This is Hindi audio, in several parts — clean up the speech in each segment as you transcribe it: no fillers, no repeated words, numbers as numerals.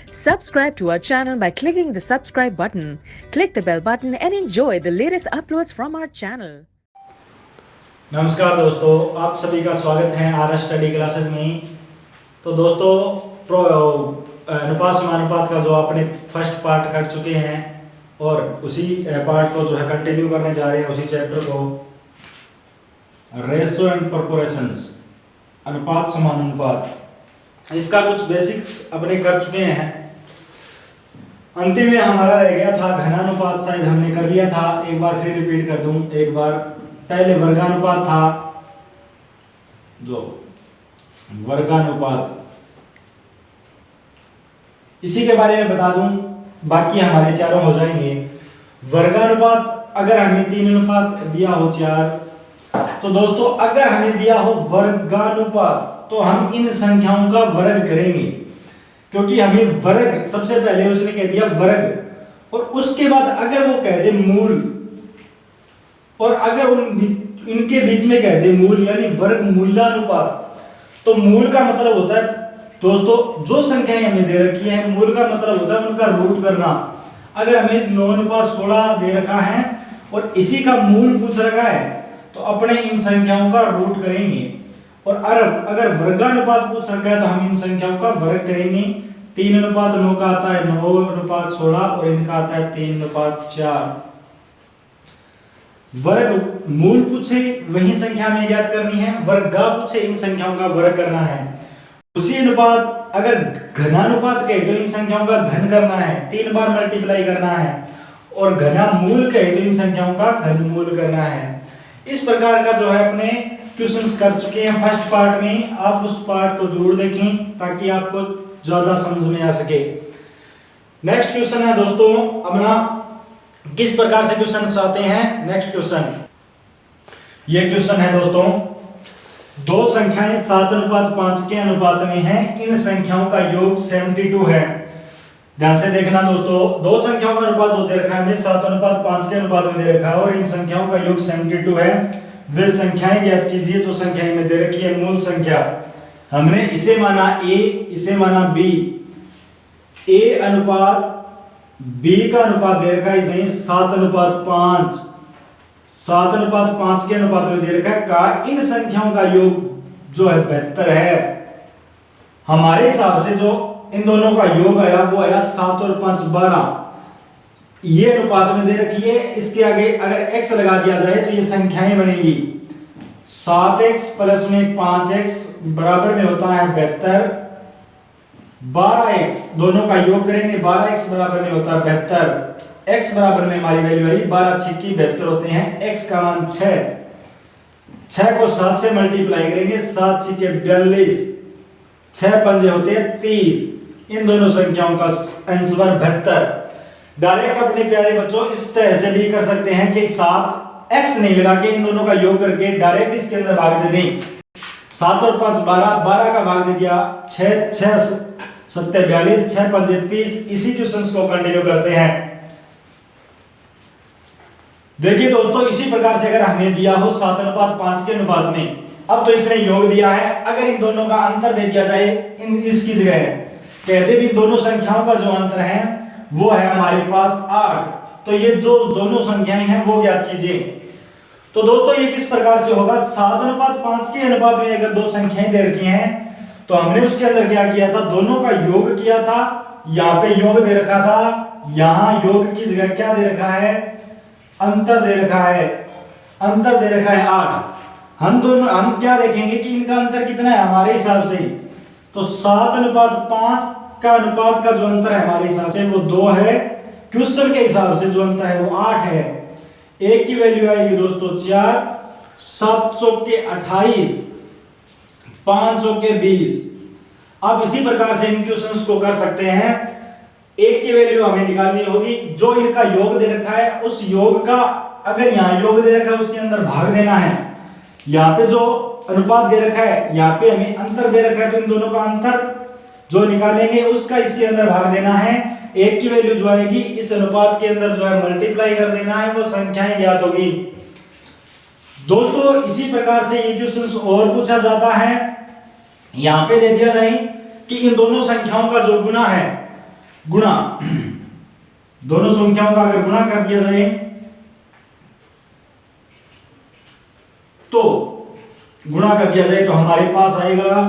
Subscribe to our channel by clicking the subscribe button. Click the bell button and enjoy the latest uploads from our channel. नमस्कार दोस्तों, आप सभी का स्वागत है आर स्टडी क्लासेस में। तो दोस्तों अनुपात समानुपात का जो आपने फर्स्ट पार्ट कर चुके हैं और उसी पार्ट को जो है कंटिन्यू करने जा रहे हैं, उसी चैप्टर को रेशियो एंड प्रोपोर्शंस, अनुपात समानुपात। इसका कुछ बेसिक्स अपने कर चुके हैं। अंतिम में हमारा रह गया था घनानुपात, शायद हमने कर लिया था। एक बार फिर रिपीट कर दूं। एक बार पहले वर्गानुपात था, जो वर्गानुपात, इसी के बारे में बता दूं, बाकी हमारे चारों हो जाएंगे। वर्गानुपात अगर हमें 3 अनुपात दिया हो 4, तो दोस्तों अगर हमें दिया हो वर्गानुपात तो हम इन संख्याओं का वर्ग करेंगे, क्योंकि हमें वर्ग सबसे पहले उसने कह दिया वर्ग, और उसके बाद अगर वो कह दे मूल, और अगर इनके बीच में कह दे मूल यानी वर्ग मूलानुपात, तो मूल का मतलब होता है दोस्तों जो संख्याएं हमें दे रखी है, मूल का मतलब होता है उनका रूट करना। अगर हमें 9:16 दे रखा है और इसी का मूल पूछ रखा है, तो अपने इन संख्याओं का रूट करेंगे। और अगर वर्गानुपात पूछ रखा है तो हम इन संख्याओं का वर्ग करेंगे। 3:9 का आता है 9:16 और इनका आता है 3:4। वर्ग मूल पूछे वही संख्या में ज्ञात करनी है, वर्गा पूछे इन संख्याओं का वर्ग करना है। उसी अनुपात अगर घनानुपात कहे तो इन संख्याओं का घन करना है, 3 बार मल्टीप्लाई करना है, और घना मूल कहे तो इन संख्याओं का घनमूल करना है। इस प्रकार का जो है अपने क्वेश्चंस कर चुके हैं फर्स्ट पार्ट में। आप उस पार्ट को जरूर देखें ताकि आपको ज्यादा समझ में आ सके। नेक्स्ट क्वेश्चन है दोस्तों अपना, किस प्रकार से क्वेश्चन आते हैं। नेक्स्ट क्वेश्चन, ये क्वेश्चन है दोस्तों, दो संख्याएं 7:5 के अनुपात में हैं, इन संख्याओं का योग 72 है। ध्यान से देखना दोस्तों, दो संख्याओं का अनुपात जो दे रखा है 7:5 के अनुपात में दे रखा है और इन संख्याओं का योग 72 है। वे संख्याएं ज्ञात कीजिए जो संख्याएं में दे रखी है मूल संख्या। हमने इसे माना a, इसे माना b। a अनुपात b का अनुपात दे रखा है इसमें 7:5, 7:5 के अनुपात में दे रखा है का इन संख्याओं का योग जो है 72 है। हमारे हिसाब से जो इन दोनों का योग आया वो आया 7 और 5 12। ये अनुपात में दे रखी है, इसके आगे अगर x लगा दिया जाए तो ये संख्याएं बनेगी। 7x प्लस में 5x बराबर में होता है 72। 12x दोनों का योग करेंगे, 12x बराबर में होता है 72। x बराबर में हमारी वैल्यू आई 12 × 6 = 72 होते हैं। x का मान 6, 6 को 7 से मल्टीप्लाई करेंगे, 7 × 6 = 42, 6 पंजे होते हैं 30। इन दोनों संख्याओं का आंसर 72। डायरेक्ट अपने प्यारे बच्चों इस तरह से भी कर सकते हैं कि 7x नहीं लगा के इन दोनों का योग करके डायरेक्ट इसके अंदर भाग दे दें। 7 और 5 12, 12 का भाग दे दिया 6, 6 7 42, 6 पंजे 30। इसी क्वेश्चंस को कंटिन्यू करते हैं। देखिए दोस्तों, इसी प्रकार से अगर हमें दिया हो 7:5 के अनुपात में, अब तो इसने योग दिया है, अगर इन दोनों का अंतर दे दिया जाए इसकी जगह, कहते भी दोनों संख्याओं का जो अंतर है वो है हमारे पास 8, तो ये जो दोनों संख्याएं हैं वो ज्ञात कीजिए। तो दोस्तों ये किस प्रकार से होगा, 7:5 के अनुपात में अगर दो संख्याएं दे रखी हैं तो हमने उसके अंदर क्या किया था, दोनों का योग किया था। यहाँ पे योग दे रखा था, यहाँ योग की जगह क्या दे रखा है, अंतर दे रखा है, अंतर दे रखा है 8। हम क्या देखेंगे कि इनका अंतर कितना है हमारे हिसाब से, तो 7:5 का अनुपात का जो अंतर है हमारे हिसाब से वो 2 है। क्वेश्चन के हिसाब से जो अंतर है वो 8 है। एक की वैल्यू आएगी दोस्तों 4, 7 चौके 28, 5 चौके 20। आप इसी प्रकार से इन क्वेश्चंस को कर सकते हैं। एक की वैल्यू हमें निकालनी होगी, जो इनका योग दे रखा है उस योग का, अगर यहाँ योग दे रखा है उसके अंदर भाग देना है। यहाँ पे जो अनुपात दे रखा है यहाँ पे हमें अंतर दे रखा है, तो इन दोनों का अंतर जो निकालेंगे उसका इसके अंदर भाग देना है। एक की वैल्यू जो आएगी इस अनुपात के अंदर जो है मल्टीप्लाई कर देना है, वो संख्याएं ज्ञात होगी। दोस्तों इसी प्रकार से ये क्वेश्चन और पूछा जाता है। यहाँ पे दे दिया जाए कि इन दोनों संख्याओं का जो गुना है गुणा, दोनों संख्याओं का अगर गुणा कर दिया जाए तो गुणा कर दिया जाए तो हमारे पास आएगा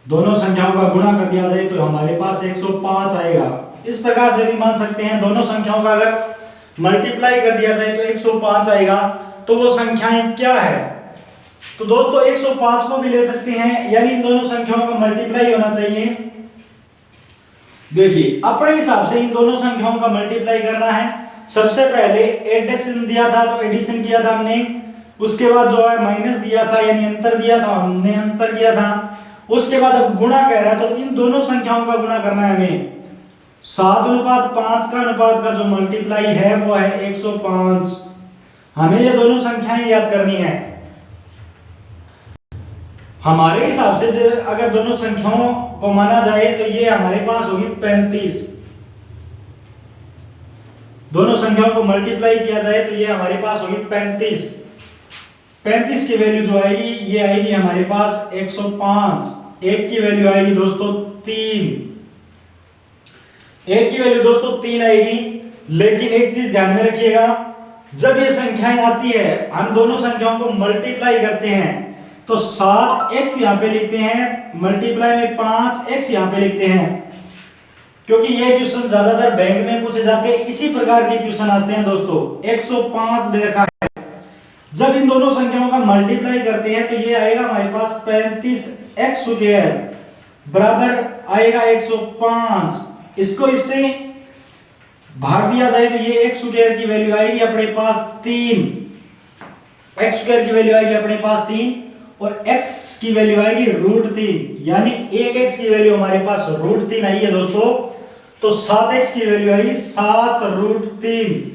दोनों संख्याओं का गुणा कर दिया जाए तो हमारे पास 105 आएगा। इस प्रकार से भी मान सकते हैं दोनों संख्याओं का अगर मल्टीप्लाई कर दिया जाए तो 105 आएगा। तो वो संख्याएं क्या है? तो दोस्तों 105 को भी ले सकते हैं, यानी इन दोनों संख्याओं का मल्टीप्लाई होना चाहिए। देखिए अपने हिसाब से इन दोनों संख्याओं का मल्टीप्लाई करना है। सबसे पहले एडिशन दिया था तो एडिशन किया था हमने, उसके बाद जो है माइनस दिया था यानी अंतर दिया था, हमने अंतर किया था। उसके बाद अब गुणा कह रहा है तो इन दोनों संख्याओं का गुणा करना है हमें। 7:5 का अनुपात का जो मल्टीप्लाई है वो है 105। हमें ये दोनों संख्याएं याद करनी है। हमारे हिसाब से अगर दोनों संख्याओं को माना जाए तो ये हमारे पास होगी 35। दोनों संख्याओं को मल्टीप्लाई किया जाए तो ये हमारे पास होगी 35। 35 की वैल्यू जो आएगी ये आएगी हमारे पास 105। एक की वैल्यू आएगी दोस्तों 3। एक की वैल्यू दोस्तों 3 आएगी। लेकिन एक चीज ध्यान में रखिएगा, जब ये संख्याएं आती है हम दोनों संख्याओं को मल्टीप्लाई करते हैं तो 7x यहां पे लिखते हैं, मल्टीप्लाई में 5x यहां पे लिखते हैं, क्योंकि ये क्वेश्चन ज्यादातर बैंक में पूछे जाते हैं। इसी प्रकार के क्वेश्चन आते हैं दोस्तों। 105 दे रखा है, जब इन दोनों संख्याओं का मल्टीप्लाई करते हैं तो ये आएगा हमारे पास 35x स्क्वायर बराबर आएगा 105। इसको इससे भाग दिया जाए तो ये x स्क्वायर की वैल्यू आएगी अपने पास 3। x स्क्वायर की वैल्यू आएगी अपने पास 3 और x की वैल्यू आएगी √3, यानी 1x की वैल्यू हमारे पास √3 आई है दोस्तों। तो 7x की वैल्यू आएगी 7√3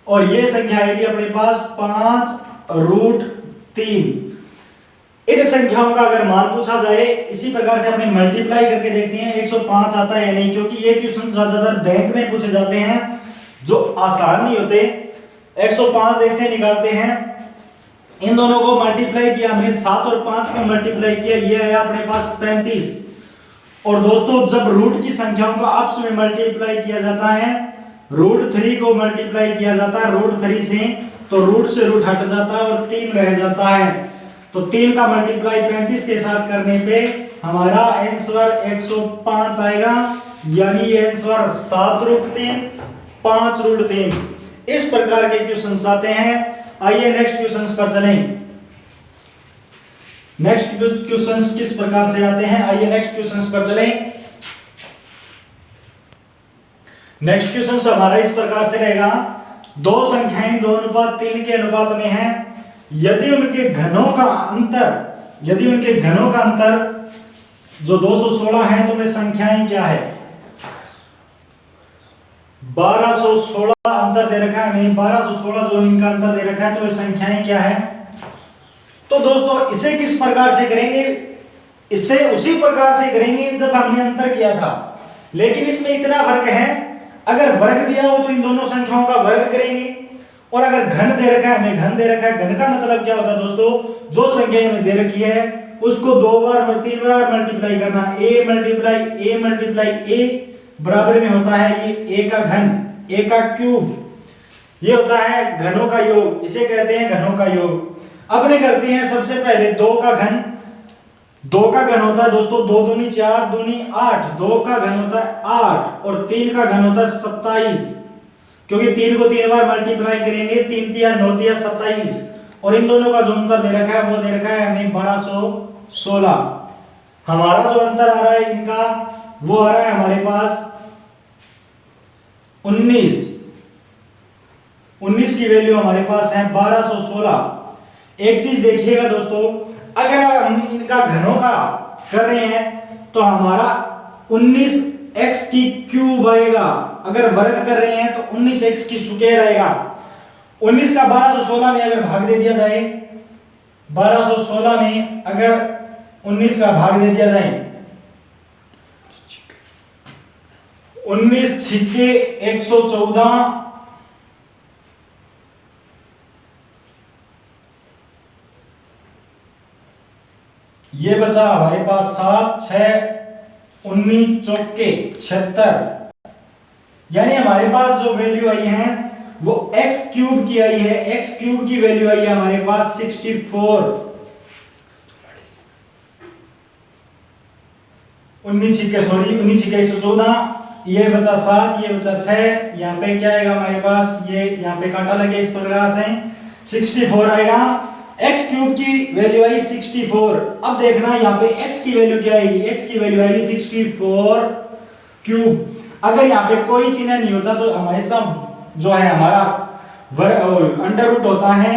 और ये संख्या आएगी अपने पास 5√3। इन संख्याओं का अगर मान पूछा जाए इसी प्रकार से अपने मल्टीप्लाई करके देखते हैं 105 आता है या नहीं, क्योंकि ये क्वेश्चन ज्यादातर बैंक में पूछे जाते हैं जो आसान नहीं होते। 105 देखते हैं, निकालते हैं। इन दोनों को मल्टीप्लाई किया हमने, 7 और 5 को मल्टीप्लाई किया, ये आया अपने पास 35। और दोस्तों जब रूट की संख्याओं का आपस में मल्टीप्लाई किया जाता है, √3 को मल्टीप्लाई किया जाता है √3 से, तो रूट से रूट हट जाता है और 3 रह जाता है। तो 3 का मल्टीप्लाई 35 के साथ करने पे हमारा आंसर 105 आएगा, यानी ये आंसर 7√3 5√3। इस प्रकार के क्वेश्चन आते हैं। आइए नेक्स्ट क्वेश्चन पर चलें। नेक्स्ट क्वेश्चंस किस प्रकार से आते हैं, आइए नेक्स्ट क्वेश्चंस पर चलें। नेक्स्ट क्वेश्चन हमारा इस प्रकार से रहेगा, दो संख्याएं 2:3 के अनुपात में हैं। यदि उनके घनों का अंतर जो 216 है तो वे संख्याएं क्या है? 1216 अंतर दे रखा है, नहीं 1216 जो इनका अंतर दे रखा है, तो वे संख्याएं क्या है? तो दोस्तों इसे किस प्रकार से करेंगे? इसे उसी प्रकार से करेंगे जब हमने अंतर किया था, लेकिन इसमें इतना फर्क है, अगर वर्ग दिया हो तो इन दोनों संख्याओं का वर्ग करेंगे, और अगर घन दे रखा है, हमें घन दे रखा है, घन का मतलब क्या होता है दोस्तों? जो संख्या हमें दे रखी है उसको 2 बार 3 बार मल्टीप्लाई करना। a मल्टीप्लाई a बराबर में होता है ये a का घन, a का क्यूब, ये होता है घनों का योग, इसे कहते हैं घनों का योग। अपने करते हैं सबसे पहले 2 का घन। 2 का घन होता है दोस्तों 2 दूनी 4 दूनी 8, 2 का घन होता है 8 और 3 का घन होता है 27, क्योंकि 3 को 3 बार मल्टीप्लाई करेंगे, 3 तिया 9 तिया 27, और इन दोनों का जो अंतर दे रखा है वो दे रखा है हमें 1216। हमारा जो अंतर आ रहा है इनका वो आ रहा है हमारे पास 19 की वैल्यू हमारे पास है 1216। एक चीज देखिएगा दोस्तों, अगर हम इनका घनों का कर रहे हैं तो हमारा 19x की क्यूब आएगा, अगर वर्ग कर रहे हैं तो 19x की स्क्वायर आएगा। 19 का 1216 में अगर भाग दे दिया जाए, 1216 में अगर 19 का भाग दे दिया जाए, 19 छिके 114, ये बचा हमारे पास 7, 6, 19 चौके 76, यानी हमारे पास जो वैल्यू आई है वो x क्यूब की आई है। x क्यूब की वैल्यू आई है हमारे पास 64। 19 छिके 114, ये बचा 7, ये बचा 6, यहाँ पे क्या आएगा हमारे पास, ये यहाँ पे कांटा लगे इस प्रकार से 64 आएगा। x क्यूब की वैल्यू आई 64। अब देखना यहाँ पे x की वैल्यू क्या आएगी, x की वैल्यू आएगी 64 क्यूब। अगर यहाँ पे कोई चिन्ह नहीं होता तो हमेशा जो है हमारा अंडर रूट होता है,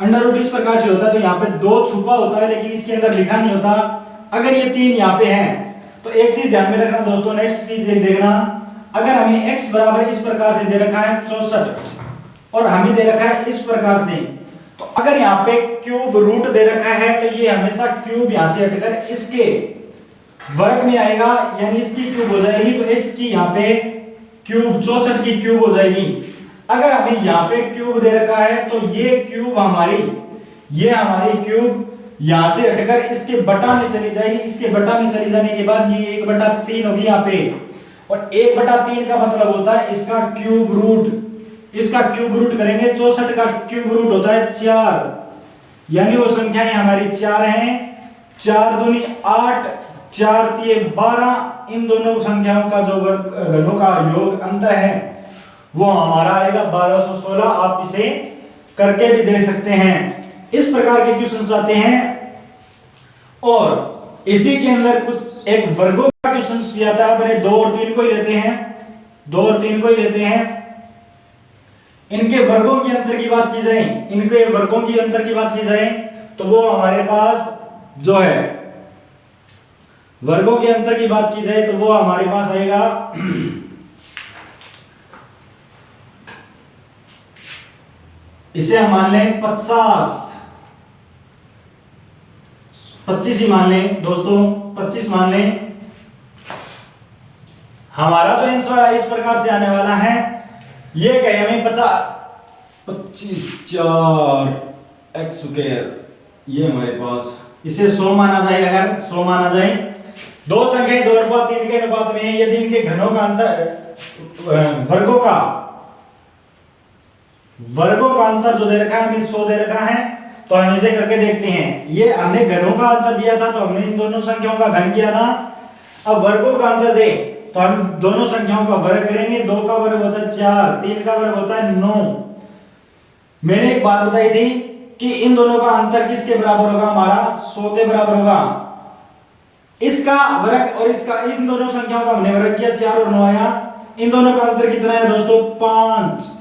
अंडर रूट इस प्रकार से होता है, तो यहाँ पे 2 छुपा होता है लेकिन इसके अंदर लिखा नहीं होता। अगर ये 3 यहाँ पे है तो एक चीज ध्यान में रखना दोस्तों, नेक्स्ट चीज देखना, अगर हमें x बराबर इस प्रकार से दे रखा है 64 और हमें दे रखा है इस प्रकार से, तो अगर यहाँ पे क्यूब रूट दे रखा है तो ये हमेशा क्यूब यहाँ से हटकर इसके वर्ग में आएगा, यानी इसकी क्यूब हो जाएगी, तो x की यहाँ पे क्यूब 64 की क्यूब हो जाएगी। अगर हमें यहाँ पे क्यूब दे रखा है तो ये क्यूब हमारी क्यूब यहां से हटकर इसके बटा में चली जाएगी। इसके बटा में चली जाने के बाद ये 1/3 होगी यहाँ पे, और 1/3 का मतलब होता है इसका क्यूब रूट। इसका क्यूब रूट करेंगे, 64 का क्यूब रूट होता है 4, यानी वो संख्याएं हमारी 4 हैं। 4 दूनी 8, 4 तिये 12, इन दोनों संख्याओं का जो घनों का योग अंतर है वो हमारा आएगा 1216। आप इसे करके भी देख सकते हैं। इस प्रकार के क्वेश्चंस आते हैं, और इसी के अंदर कुछ एक वर्गों का क्वेश्चंस भी आता है। पहले 2 और 3 को ही लेते हैं, 2 और 3 को ही लेते हैं। इनके वर्गों के अंतर की बात की जाए, इनके वर्गों की अंतर की बात की जाए तो वो हमारे पास जो है वर्गों के अंतर की बात की जाए तो वो हमारे पास आएगा इसे हम मान लें 25 ही मान लें दोस्तों, 25 मान लें। हमारा जो आंसर है इस प्रकार से आने वाला है, ये कहे हमें 25 4 x स्क्वायर, ये हमारे पास इसे 100 माना जाए। अगर 100 माना जाए, दो संख्याएं 2/3 के अनुपात में है, यदि इनके घनों का अंतर वर्गों का अंतर जो दे रखा है हमें 100 दे रखा है, तो हम इसे करके देखते हैं। ये हमने घनों का अंतर दिया था तो हमने इन दोनों संख्याओं का घन किया था। अब वर्गों का अंतर दे तो हम दोनों संख्याओं का वर्ग करेंगे। 2 का वर्ग होता है 4, 3 का वर्ग होता है 9। मैंने एक बात बताई थी कि इन दोनों का अंतर किसके बराबर होगा, हमारा 100 के बराबर होगा। इसका वर्ग और इसका, इन दोनों संख्याओं का हमने वर्ग किया, 4 और 9 आया। इन दोनों का अंतर कितना है दोस्तों, 5x।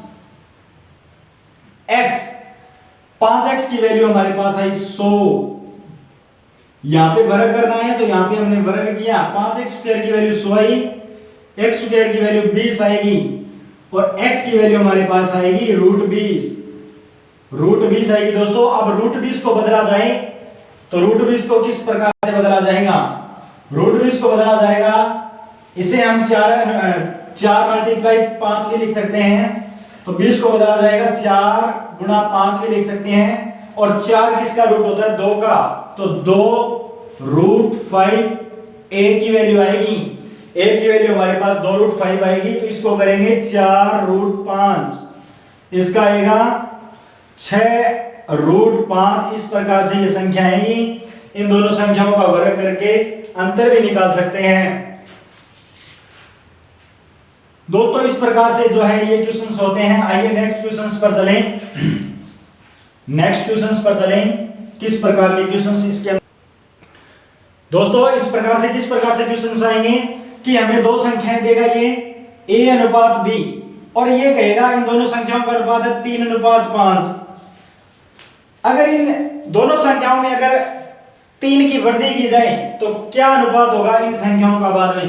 5x की वैल्यू हमारे पास आई 100। यहां पे वर्ग करना है तो यहां पे हमने वर्ग किया, 5x स्क्वायर की वैल्यू 100 आई, x स्क्वायर की वैल्यू 20 आएगी, और x की वैल्यू हमारे पास आएगी √20। √20 आएगी दोस्तों। अब √20 को बदला जाए तो √20 को किस प्रकार से बदला जाएगा, √20 को बदला जाएगा, इसे हम 4 × 5 भी लिख सकते हैं। तो 20 को बदला जाएगा 4 × 5 भी लिख सकते हैं। और 4 किसका रूट होता है, 2 का, तो 2√5 a की वैल्यू आएगी। a की वैल्यू हमारे पास 2√5 आएगी, तो इसको करेंगे 4√5, इसका आएगा 6√5। इस प्रकार से ये संख्या आएगी। इन दोनों संख्याओं का वर्ग करके अंतर भी निकाल सकते हैं दोस्तों। इस प्रकार से जो है ये क्वेश्चंस होते हैं। आइए नेक्स्ट क्वेश्चंस पर चलें। नेक्स्ट क्वेश्चंस पर चलें, किस प्रकार के क्वेश्चंस इसके अंदर दोस्तों, इस प्रकार से किस प्रकार से क्वेश्चंस आएंगे कि हमें दो संख्याएं देगा, ये a अनुपात b, और ये कहेगा इन दोनों संख्याओं का अनुपात है 3:5। अगर इन दोनों संख्याओं में अगर 3 की वृद्धि की जाए तो क्या अनुपात होगा इन संख्याओं का बाद में।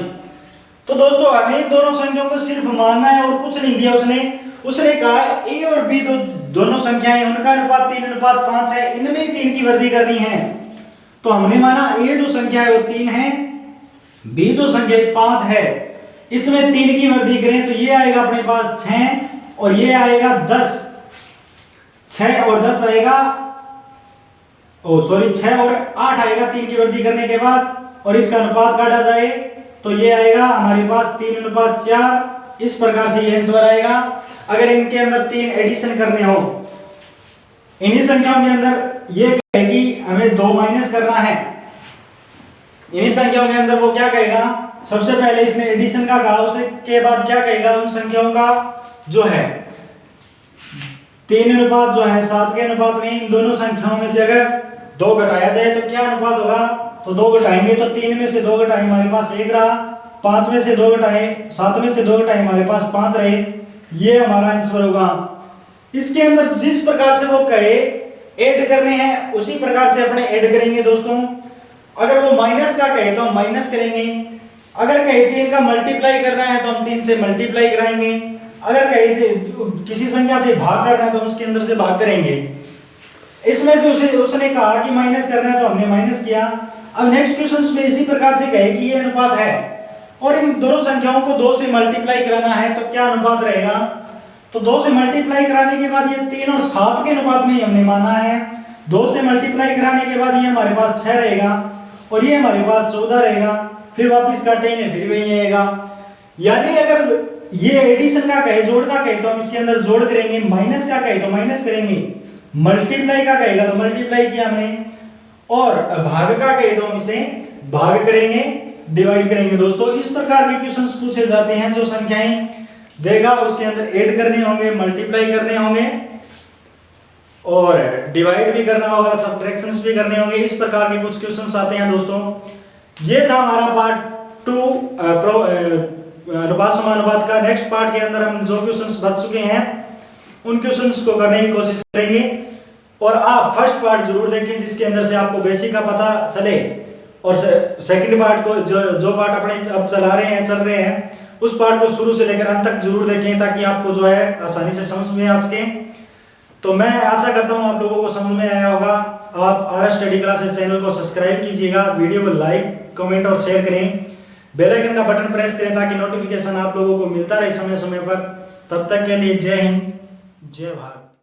तो दोस्तों हमें दोनों संख्याओं को सिर्फ मानना है और कुछ नहीं दिया उसने कहा a और b दोनों संख्याएं, उनका अनुपात 3:5 है, इनमें 3 की वृद्धि करनी है। तो हमने माना a जो संख्या है वो 3 है, b जो संख्या 5 है, इसमें 3 की वृद्धि करें तो ये आएगा अपने पास 6 और ये आएगा 10। 6 और 10 आएगा, सॉरी 6 और 8 आएगा 3 की वृद्धि करने के बाद, और इसका अनुपात काटा जाए तो ये आएगा हमारे पास 3:4। इस प्रकार से ये आंसर आएगा। अगर इनके अंदर 3 एडिशन करने हो, इन्हीं संख्याओं के अंदर ये कहेगी हमें 2 माइनस करना है, इन्हीं संख्याओं के अंदर वो क्या कहेगा, सबसे पहले इसने एडिशन का कहा, उसके बाद क्या कहेगा उन संख्याओं का जो है 3 अनुपात जो है 7 के अनुपात में इन दोनों संख्याओं में से अगर 2 घटाया जाए तो क्या अनुपात होगा, तो 2 घटाएंगे तो 3 में से 2 घटाए हमारे पास 1 रहा, 5 में से 2 घटाए 7 में से 2 घटाए हमारे पास 5 रहे, ये हमारा आंसर होगा। इसके अंदर जिस प्रकार से वो कहे ऐड करने हैं उसी प्रकार से अपने ऐड करेंगे दोस्तों। अगर वो माइनस का कहे तो हम माइनस करेंगे, अगर कहे 3 का मल्टीप्लाई करना है तो हम 3 से मल्टीप्लाई कराएंगे, अगर कहे किसी संख्या से भाग करना है तो हम उसके अंदर से भाग करेंगे। इसमें से उसने कहा कि माइनस करना है तो हमने माइनस किया। अब नेक्स्ट क्वेश्चन में इसी प्रकार से कहे कि ये अनुपात है और इन दोनों संख्याओं को 2 से मल्टीप्लाई कराना है तो क्या अनुपात रहेगा, तो 2 से मल्टीप्लाई कराने के बाद ये 3 और 7 के अनुपात में हमने माना है, 2 से मल्टीप्लाई कराने के बाद ये हमारे पास 6 रहेगा और ये हमारे पास 14 रहेगा, फिर वापस काटेंगे फिर वही आएगा। यानी अगर ये एडिशन का कहे जोड़ का कहे तो हम इसके अंदर जोड़ करेंगे, माइनस का कहे तो माइनस करेंगे, मल्टीप्लाई का कहेगा तो मल्टीप्लाई किया हमने, और भाग का कहे तो हम इसे भाग करेंगे, डिवाइड करेंगे। दोस्तों इस प्रकार के क्वेश्चंस पूछे जाते हैं, जो संख्याएं देगा उसके अंदर ऐड करने होंगे, मल्टीप्लाई करने होंगे और डिवाइड भी करना होगा, सब्ट्रैक्शंस भी करने होंगे। इस प्रकार के कुछ क्वेश्चंस आते हैं दोस्तों। ये था हमारा पार्ट 2 अनुपात समानुपात का। नेक्स्ट पार्ट के अंदर हम जो क्वेश्चंस बच चुके हैं उन क्वेश्चंस को करने की कोशिश करेंगे, और आप फर्स्ट पार्ट जरूर देखें जिसके अंदर से आपको बेसिक का पता चले, और सेकंड पार्ट को जो पार्ट अपने अब चल रहे हैं उस पार्ट को शुरू से लेकर अंत तक जरूर देखें ताकि आपको जो है आसानी से समझ में आ सके। तो मैं आशा करता हूं आप लोगों को समझ में आया होगा। आप आर स्टडी क्लासेस चैनल को सब्सक्राइब कीजिएगा, वीडियो को लाइक कमेंट और शेयर करें, बेल आइकन का बटन प्रेस करें ताकि नोटिफिकेशन आप लोगों को मिलता रहे समय समय पर। तब तक के लिए जय हिंद जय भारत।